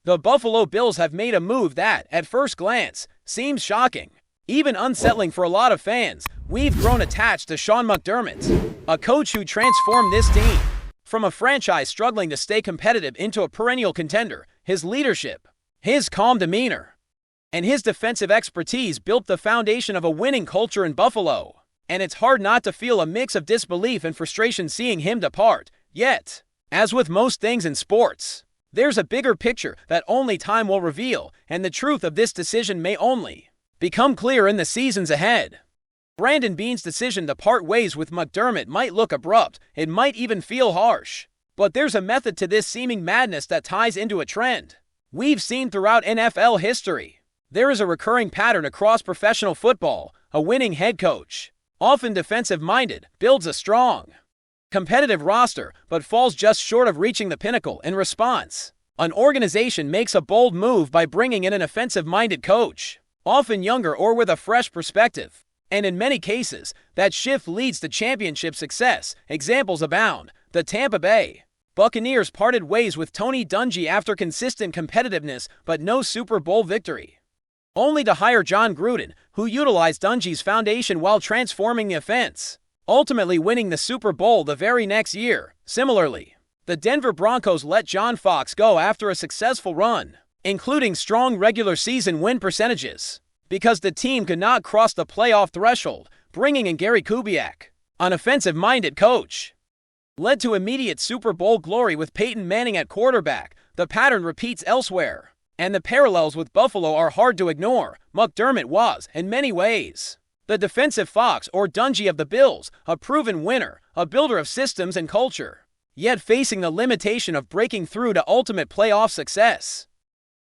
The Buffalo Bills have made a move that, at first glance, seems shocking, even unsettling for a lot of fans. We've grown attached to Sean McDermott, a coach who transformed this team from a franchise struggling to stay competitive into a perennial contender. His leadership, his calm demeanor, and his defensive expertise built the foundation of a winning culture in Buffalo. And it's hard not to feel a mix of disbelief and frustration seeing him depart. Yet, as with most things in sports, there's a bigger picture that only time will reveal, and the truth of this decision may only become clear in the seasons ahead. Brandon Beane's decision to part ways with McDermott might look abrupt, it might even feel harsh. But there's a method to this seeming madness that ties into a trend we've seen throughout NFL history. There is a recurring pattern across professional football. A winning head coach, often defensive-minded, builds a strong, competitive roster, but falls just short of reaching the pinnacle. In response, an organization makes a bold move by bringing in an offensive-minded coach, often younger or with a fresh perspective. And in many cases, that shift leads to championship success. Examples abound. The Tampa Bay Buccaneers parted ways with Tony Dungy after consistent competitiveness but no Super Bowl victory, only to hire John Gruden, who utilized Dungy's foundation while transforming the offense, ultimately winning the Super Bowl the very next year. Similarly, the Denver Broncos let John Fox go after a successful run, including strong regular season win percentages, because the team could not cross the playoff threshold. Bringing in Gary Kubiak, an offensive-minded coach, led to immediate Super Bowl glory with Peyton Manning at quarterback. The pattern repeats elsewhere, and the parallels with Buffalo are hard to ignore. McDermott was, in many ways, the defensive Fox or Dungy of the Bills, a proven winner, a builder of systems and culture, yet facing the limitation of breaking through to ultimate playoff success.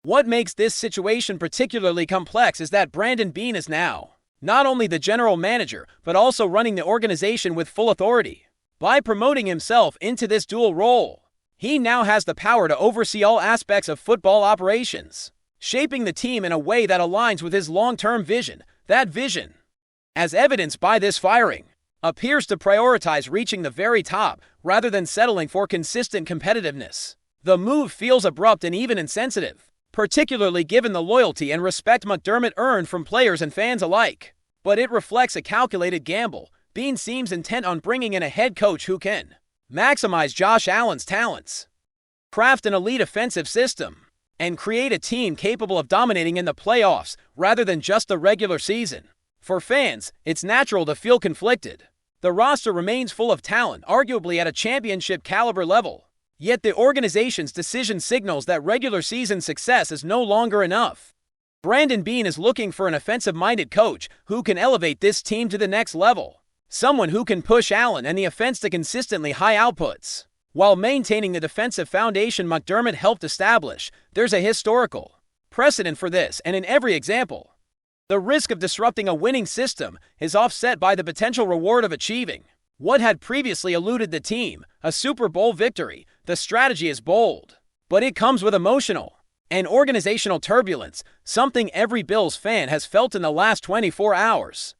What makes this situation particularly complex is that Brandon Beane is now not only the general manager, but also running the organization with full authority. By promoting himself into this dual role, he now has the power to oversee all aspects of football operations, shaping the team in a way that aligns with his long-term vision. That vision, as evidenced by this firing, appears to prioritize reaching the very top rather than settling for consistent competitiveness. The move feels abrupt and even insensitive, particularly given the loyalty and respect McDermott earned from players and fans alike. But it reflects a calculated gamble. Beane seems intent on bringing in a head coach who can maximize Josh Allen's talents, craft an elite offensive system, and create a team capable of dominating in the playoffs rather than just the regular season. For fans, it's natural to feel conflicted. The roster remains full of talent, arguably at a championship caliber level. Yet the organization's decision signals that regular season success is no longer enough. Brandon Beane is looking for an offensive-minded coach who can elevate this team to the next level. Someone who can push Allen and the offense to consistently high outputs, while maintaining the defensive foundation McDermott helped establish. There's a historical precedent for this, and in every example, the risk of disrupting a winning system is offset by the potential reward of achieving what had previously eluded the team, a Super Bowl victory. The strategy is bold, but it comes with emotional and organizational turbulence, something every Bills fan has felt in the last 24 hours.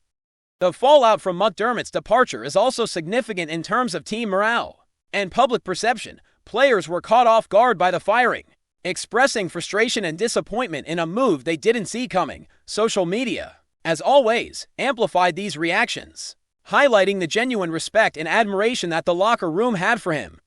The fallout from McDermott's departure is also significant in terms of team morale and public perception. Players were caught off guard by the firing, expressing frustration and disappointment in a move they didn't see coming. Social media, as always, amplified these reactions, highlighting the genuine respect and admiration that the locker room had for him.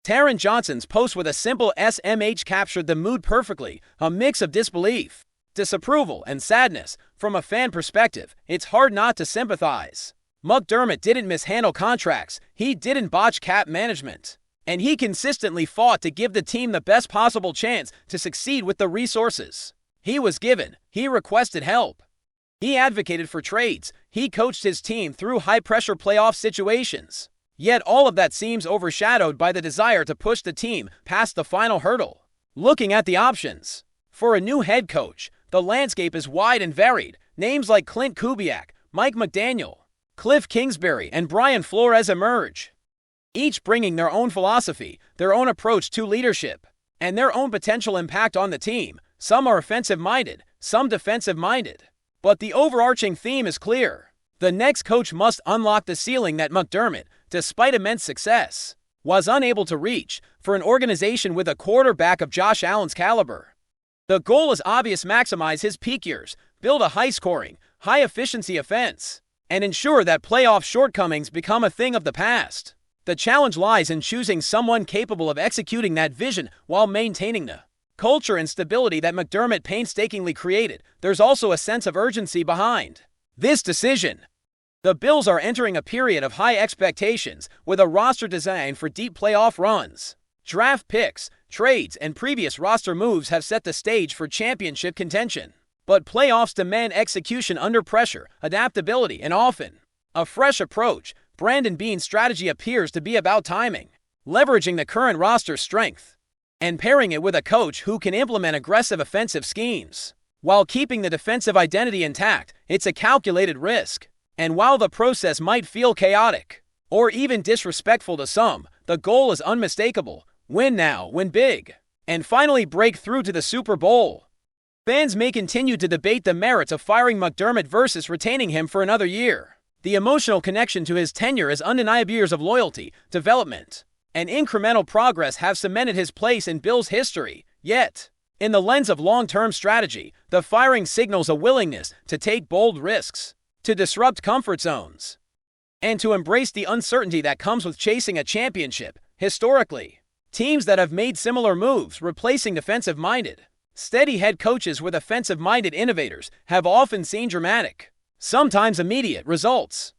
Taron Johnson's post with a simple SMH captured the mood perfectly, a mix of disbelief, disapproval, and sadness. From a fan perspective, it's hard not to sympathize. McDermott didn't mishandle contracts, he didn't botch cap management, and he consistently fought to give the team the best possible chance to succeed with the resources he was given. He requested help, he advocated for trades, he coached his team through high-pressure playoff situations. Yet all of that seems overshadowed by the desire to push the team past the final hurdle. Looking at the options for a new head coach, the landscape is wide and varied. Names like Clint Kubiak, Mike McDaniel, Cliff Kingsbury, and Brian Flores emerge, each bringing their own philosophy, their own approach to leadership, and their own potential impact on the team. Some are offensive-minded, some defensive-minded. But the overarching theme is clear. The next coach must unlock the ceiling that McDermott, despite immense success, was unable to reach. For an organization with a quarterback of Josh Allen's caliber, The goal is obvious: maximize his peak years, build a high-scoring, high-efficiency offense, and ensure that playoff shortcomings become a thing of the past. The challenge lies in choosing someone capable of executing that vision while maintaining the culture and stability that McDermott painstakingly created. There's also a sense of urgency behind this decision. The Bills are entering a period of high expectations with a roster designed for deep playoff runs. Draft picks, trades, and previous roster moves have set the stage for championship contention. But playoffs demand execution under pressure, adaptability, and often a fresh approach. Brandon Beane's strategy appears to be about timing, leveraging the current roster strength, and pairing it with a coach who can implement aggressive offensive schemes while keeping the defensive identity intact. It's a calculated risk. And while the process might feel chaotic or even disrespectful to some, the goal is unmistakable: win now, win big, and finally break through to the Super Bowl. Fans may continue to debate the merits of firing McDermott versus retaining him for another year. The emotional connection to his tenure is undeniable. Years of loyalty, development, and incremental progress have cemented his place in Bills history. Yet, in the lens of long-term strategy, the firing signals a willingness to take bold risks, to disrupt comfort zones, and to embrace the uncertainty that comes with chasing a championship. Historically, teams that have made similar moves, replacing defensive-minded, steady head coaches with offensive-minded innovators, have often seen dramatic, sometimes immediate, results.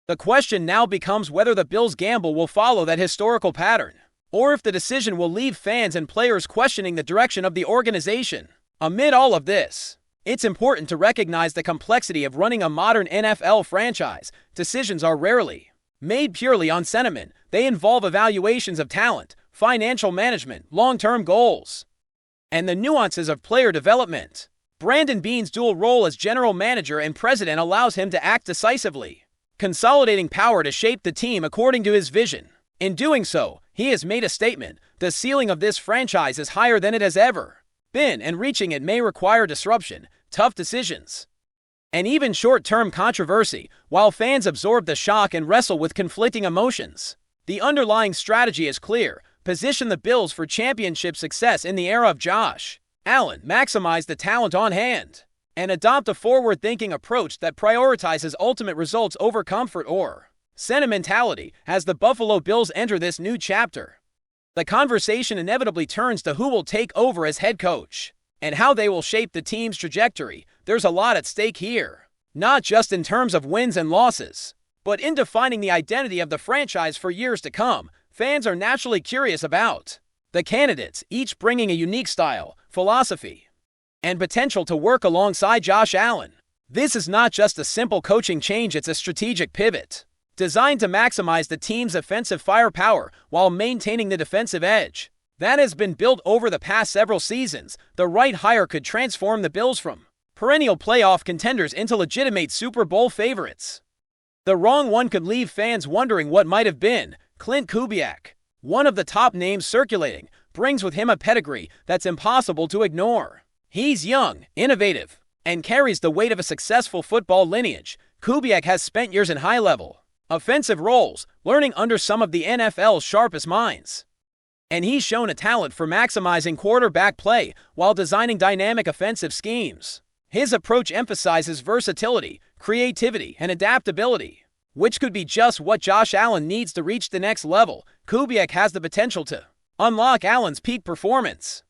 The question now becomes whether the Bills' gamble will follow that historical pattern, or if the decision will leave fans and players questioning the direction of the organization. Amid all of this, it's important to recognize the complexity of running a modern NFL franchise. Decisions are rarely made purely on sentiment. They involve evaluations of talent, financial management, long-term goals, and the nuances of player development. Brandon Beane's dual role as general manager and president allows him to act decisively, consolidating power to shape the team according to his vision. In doing so, he has made a statement: the ceiling of this franchise is higher than it has ever been, and reaching it may require disruption, tough decisions, and even short-term controversy. While fans absorb the shock and wrestle with conflicting emotions, the underlying strategy is clear: position the Bills for championship success in the era of Josh Allen, maximize the talent on hand, and adopt a forward-thinking approach that prioritizes ultimate results over comfort or sentimentality. As the Buffalo Bills enter this new chapter, the conversation inevitably turns to who will take over as head coach and how they will shape the team's trajectory. There's a lot at stake here, not just in terms of wins and losses, but in defining the identity of the franchise for years to come. Fans are naturally curious about the candidates, each bringing a unique style, philosophy, and potential to work alongside Josh Allen. This is not just a simple coaching change, it's a strategic pivot designed to maximize the team's offensive firepower while maintaining the defensive edge that has been built over the past several seasons. The right hire could transform the Bills from perennial playoff contenders into legitimate Super Bowl favorites. The wrong one could leave fans wondering what might have been. Clint Kubiak, one of the top names circulating, brings with him a pedigree that's impossible to ignore. He's young, innovative, and carries the weight of a successful football lineage. Kubiak has spent years in high-level offensive roles, learning under some of the NFL's sharpest minds. And he's shown a talent for maximizing quarterback play while designing dynamic offensive schemes. His approach emphasizes versatility, creativity, and adaptability, which could be just what Josh Allen needs to reach the next level. Kubiak has the potential to unlock Allen's peak performance,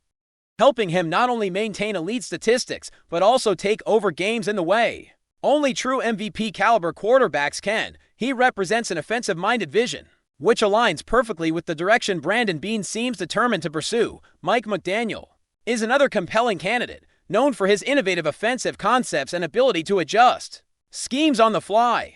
helping him not only maintain elite statistics, but also take over games in the way only true MVP-caliber quarterbacks can. He represents an offensive-minded vision, which aligns perfectly with the direction Brandon Beane seems determined to pursue. Mike McDaniel is another compelling candidate, known for his innovative offensive concepts and ability to adjust schemes on the fly.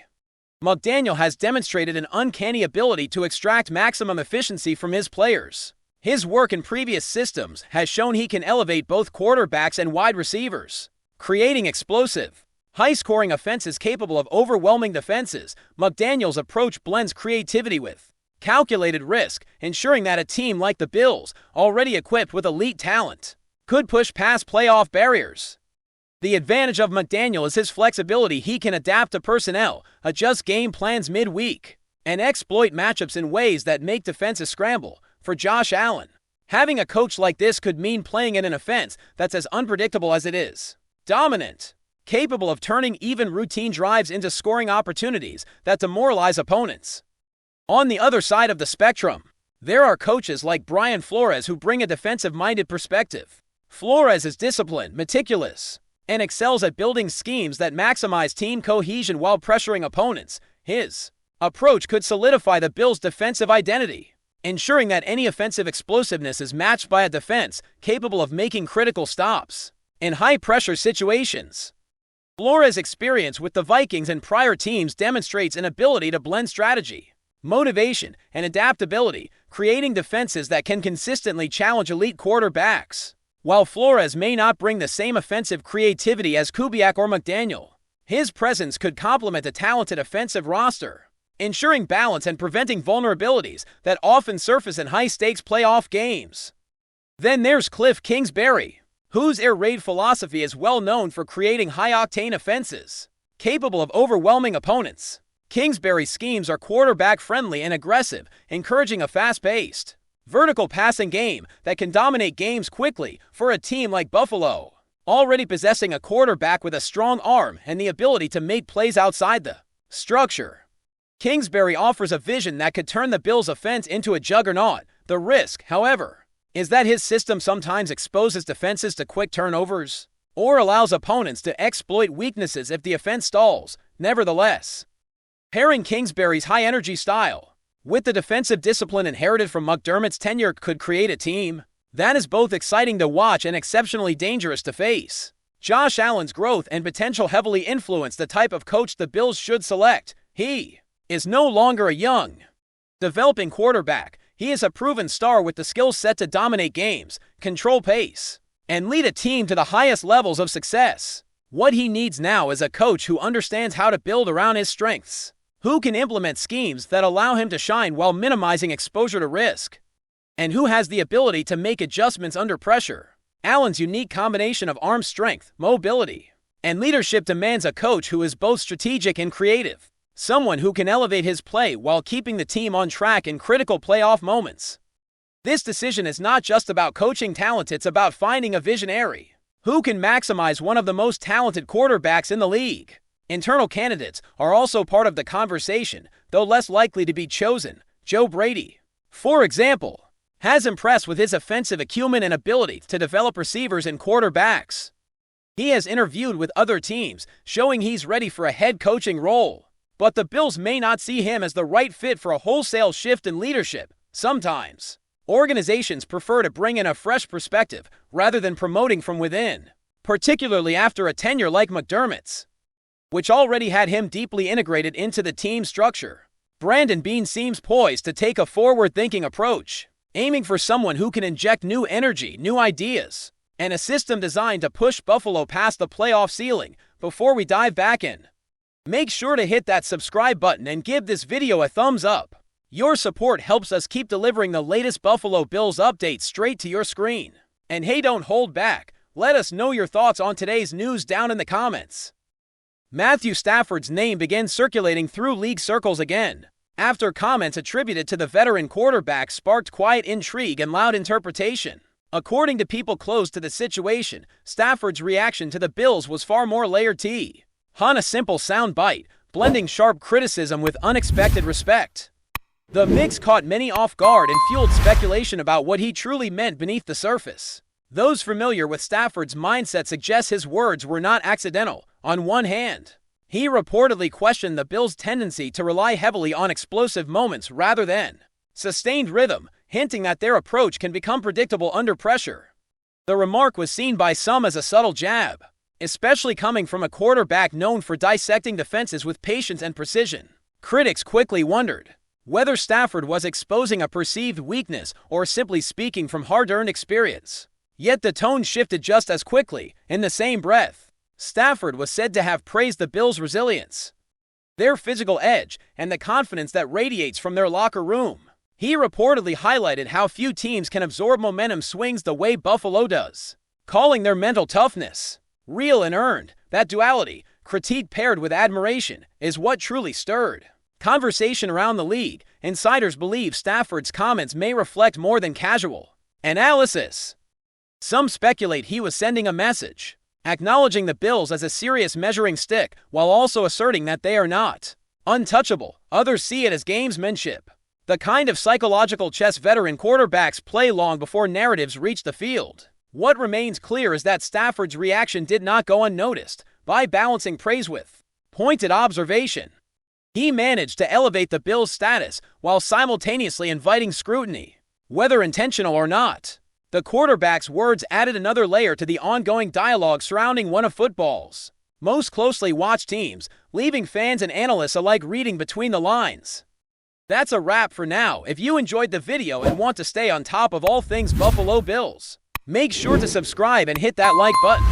McDaniel has demonstrated an uncanny ability to extract maximum efficiency from his players. His work in previous systems has shown he can elevate both quarterbacks and wide receivers, creating explosive, high-scoring offenses capable of overwhelming defenses. McDaniel's approach blends creativity with calculated risk, ensuring that a team like the Bills, already equipped with elite talent, could push past playoff barriers. The advantage of McDaniel is his flexibility. He can adapt to personnel, adjust game plans mid-week, and exploit matchups in ways that make defenses scramble. For Josh Allen, Having a coach like this could mean playing in an offense that's as unpredictable as it is dominant, capable of turning even routine drives into scoring opportunities that demoralize opponents. On the other side of the spectrum, there are coaches like Brian Flores who bring a defensive-minded perspective. Flores is disciplined, meticulous, and excels at building schemes that maximize team cohesion while pressuring opponents. His approach could solidify the Bills' defensive identity, ensuring that any offensive explosiveness is matched by a defense capable of making critical stops in high-pressure situations. Flores' experience with the Vikings and prior teams demonstrates an ability to blend strategy, motivation, and adaptability, creating defenses that can consistently challenge elite quarterbacks. While Flores may not bring the same offensive creativity as Kubiak or McDaniel, his presence could complement a talented offensive roster, ensuring balance and preventing vulnerabilities that often surface in high-stakes playoff games. Then there's Cliff Kingsbury, whose air raid philosophy is well known for creating high-octane offenses capable of overwhelming opponents. Kingsbury's schemes are quarterback-friendly and aggressive, encouraging a fast-paced, vertical passing game that can dominate games quickly for a team like Buffalo, already possessing a quarterback with a strong arm and the ability to make plays outside the structure. Kingsbury offers a vision that could turn the Bills' offense into a juggernaut. The risk, however, is that his system sometimes exposes defenses to quick turnovers or allows opponents to exploit weaknesses if the offense stalls. Nevertheless, pairing Kingsbury's high-energy style with the defensive discipline inherited from McDermott's tenure could create a team that is both exciting to watch and exceptionally dangerous to face. Josh Allen's growth and potential heavily influence the type of coach the Bills should select. He is no longer a young, developing quarterback. He is a proven star with the skill set to dominate games, control pace, and lead a team to the highest levels of success. What he needs now is a coach who understands how to build around his strengths, who can implement schemes that allow him to shine while minimizing exposure to risk, and who has the ability to make adjustments under pressure. Allen's unique combination of arm strength, mobility, and leadership demands a coach who is both strategic and creative, someone who can elevate his play while keeping the team on track in critical playoff moments. This decision is not just about coaching talent, it's about finding a visionary who can maximize one of the most talented quarterbacks in the league. Internal candidates are also part of the conversation, though less likely to be chosen. Joe Brady, for example, has impressed with his offensive acumen and ability to develop receivers and quarterbacks. He has interviewed with other teams, showing he's ready for a head coaching role. But the Bills may not see him as the right fit for a wholesale shift in leadership. Sometimes, organizations prefer to bring in a fresh perspective rather than promoting from within, particularly after a tenure like McDermott's, which already had him deeply integrated into the team structure. Brandon Beane seems poised to take a forward-thinking approach, aiming for someone who can inject new energy, new ideas, and a system designed to push Buffalo past the playoff ceiling. Before we dive back in, make sure to hit that subscribe button and give this video a thumbs up. Your support helps us keep delivering the latest Buffalo Bills updates straight to your screen. And hey, don't hold back. Let us know your thoughts on today's news down in the comments. Matthew Stafford's name began circulating through league circles again, after comments attributed to the veteran quarterback sparked quiet intrigue and loud interpretation. According to people close to the situation, Stafford's reaction to the Bills was far more layered on a simple sound bite, blending sharp criticism with unexpected respect. The mix caught many off guard and fueled speculation about what he truly meant beneath the surface. Those familiar with Stafford's mindset suggest his words were not accidental. On one hand, he reportedly questioned the Bills' tendency to rely heavily on explosive moments rather than sustained rhythm, hinting that their approach can become predictable under pressure. The remark was seen by some as a subtle jab, especially coming from a quarterback known for dissecting defenses with patience and precision. Critics quickly wondered whether Stafford was exposing a perceived weakness or simply speaking from hard-earned experience. Yet the tone shifted just as quickly. In the same breath, Stafford was said to have praised the Bills' resilience, their physical edge, and the confidence that radiates from their locker room. He reportedly highlighted how few teams can absorb momentum swings the way Buffalo does, calling their mental toughness real and earned. That duality, critique paired with admiration, is what truly stirred conversation around the league. Insiders believe Stafford's comments may reflect more than casual Analysis. Some speculate he was sending a message, acknowledging the Bills as a serious measuring stick while also asserting that they are not untouchable. Others see it as gamesmanship, the kind of psychological chess veteran quarterbacks play long before narratives reach the field. What remains clear is that Stafford's reaction did not go unnoticed. By balancing praise with pointed observation, he managed to elevate the Bills' status while simultaneously inviting scrutiny. Whether intentional or not, the quarterback's words added another layer to the ongoing dialogue surrounding one of football's most closely watched teams, leaving fans and analysts alike reading between the lines. That's a wrap for now. If you enjoyed the video and want to stay on top of all things Buffalo Bills, make sure to subscribe and hit that like button.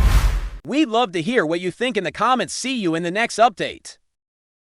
We'd love to hear what you think in the comments. See you in the next update.